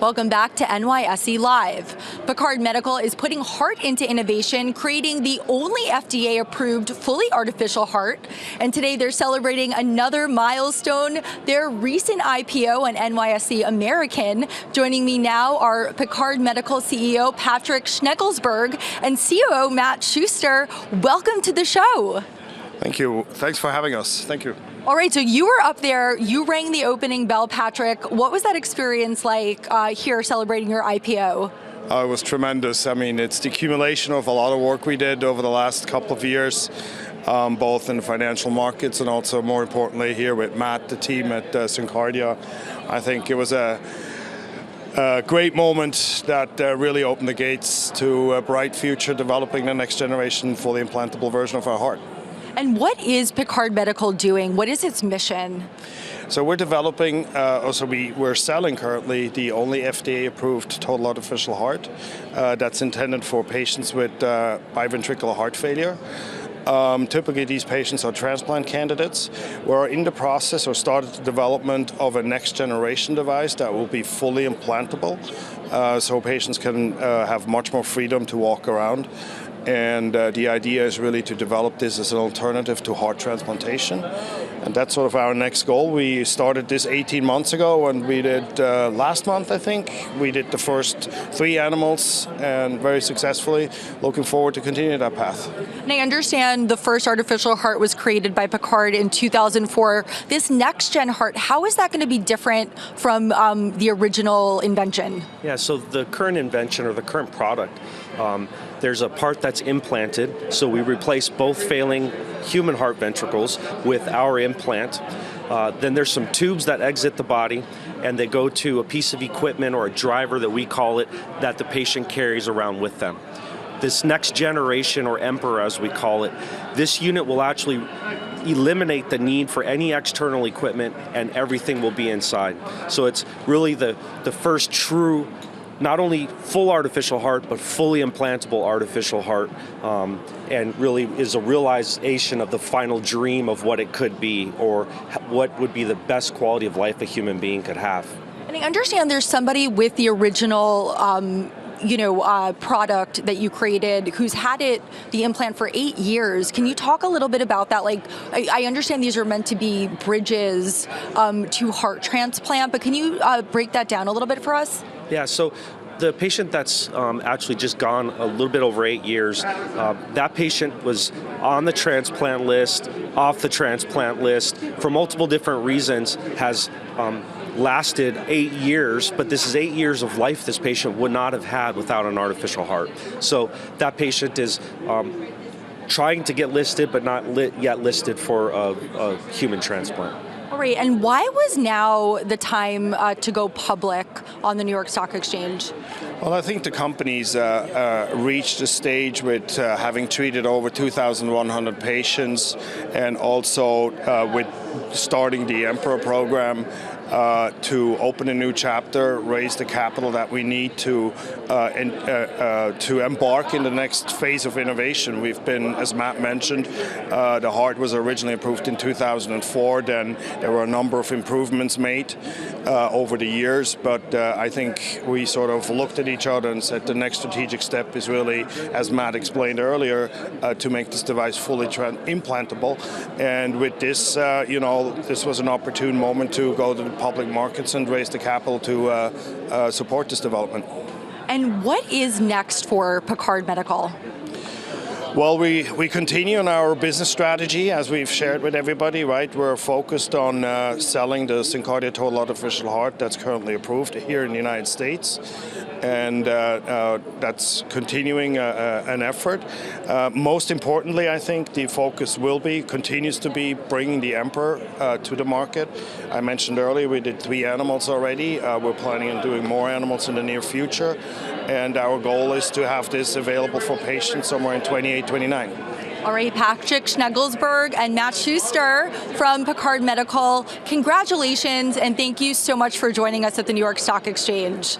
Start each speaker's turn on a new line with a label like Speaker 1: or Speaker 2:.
Speaker 1: Welcome back to NYSE Live. Picard Medical is putting heart into innovation, creating the only FDA-approved fully artificial heart. And today they're celebrating another milestone, their recent IPO on NYSE American. Joining me now are Picard Medical CEO Patrick Schnegelsberg and COO Matt Schuster. Welcome to the show.
Speaker 2: Thank you. Thanks for having us. Thank you.
Speaker 1: All right, so you were up there, you rang the opening bell, Patrick. What was that experience like here celebrating your IPO?
Speaker 2: It was tremendous. I mean, it's the accumulation of a lot of work we did over the last couple of years, both in the financial markets and also, more importantly, here with Matt, the team at Syncardia. I think it was a great moment that really opened the gates to a bright future developing the next generation fully implantable version of our heart.
Speaker 1: And what is Picard Medical doing? What is its mission?
Speaker 2: So we're developing, we're selling currently the only FDA-approved total artificial heart that's intended for patients with biventricular heart failure. Typically, these patients are transplant candidates. We're in the process or started the development of a next-generation device that will be fully implantable, so patients can have much more freedom to walk around. And the idea is really to develop this as an alternative to heart transplantation. And that's sort of our next goal. We started this 18 months ago, and we did last month, I think. We did the first 3 animals, and very successfully. Looking forward to continuing that path.
Speaker 1: And I understand the first artificial heart was created by Picard in 2004. This next-gen heart, how is that going to be different from the original invention?
Speaker 3: Yeah, so the current invention or the current product, there's a part that's implanted, so we replace both failing human heart ventricles with our implant. Then there's some tubes that exit the body, and they go to a piece of equipment or a driver that we call it, that the patient carries around with them. This next generation, or Emperor as we call it, this unit will actually eliminate the need for any external equipment, and everything will be inside. So it's really the first true, not only full artificial heart, but fully implantable artificial heart, and really is a realization of the final dream of what it could be, or what would be the best quality of life a human being could have.
Speaker 1: And I understand there's somebody with the original product that you created who's had the implant for 8 years. Can you talk a little bit about that? Like, I understand these are meant to be bridges to heart transplant, but can you break that down a little bit for us?
Speaker 3: Yeah, so the patient that's actually just gone a little bit over 8 years, that patient was on the transplant list, off the transplant list, for multiple different reasons, has lasted 8 years, but this is 8 years of life this patient would not have had without an artificial heart. So that patient is trying to get listed, but not yet listed for a human transplant.
Speaker 1: All right, and why was now the time to go public on the New York Stock Exchange?
Speaker 2: Well, I think the company's reached a stage with having treated over 2,100 patients, and also with starting the Emperor program, to open a new chapter, raise the capital that we need to embark in the next phase of innovation. We've been, as Matt mentioned, the heart was originally approved in 2004. Then there were a number of improvements made over the years, but I think we sort of looked at each other and said the next strategic step is really, as Matt explained earlier, to make this device fully implantable. And with this, this was an opportune moment to go to the public markets and raise the capital to support this development.
Speaker 1: And what is next for Picard Medical?
Speaker 2: Well, we continue on our business strategy as we've shared with everybody, right? We're focused on selling the Syncardia total artificial heart that's currently approved here in the United States. And that's continuing an effort. Most importantly, I think the focus continues to be bringing the Emperor to the market. I mentioned earlier we did 3 animals already. We're planning on doing more animals in the near future. And our goal is to have this available for patients somewhere in 28, 29.
Speaker 1: All right, Patrick Schnegelsberg and Matt Schuster from Picard Medical, congratulations, and thank you so much for joining us at the New York Stock Exchange.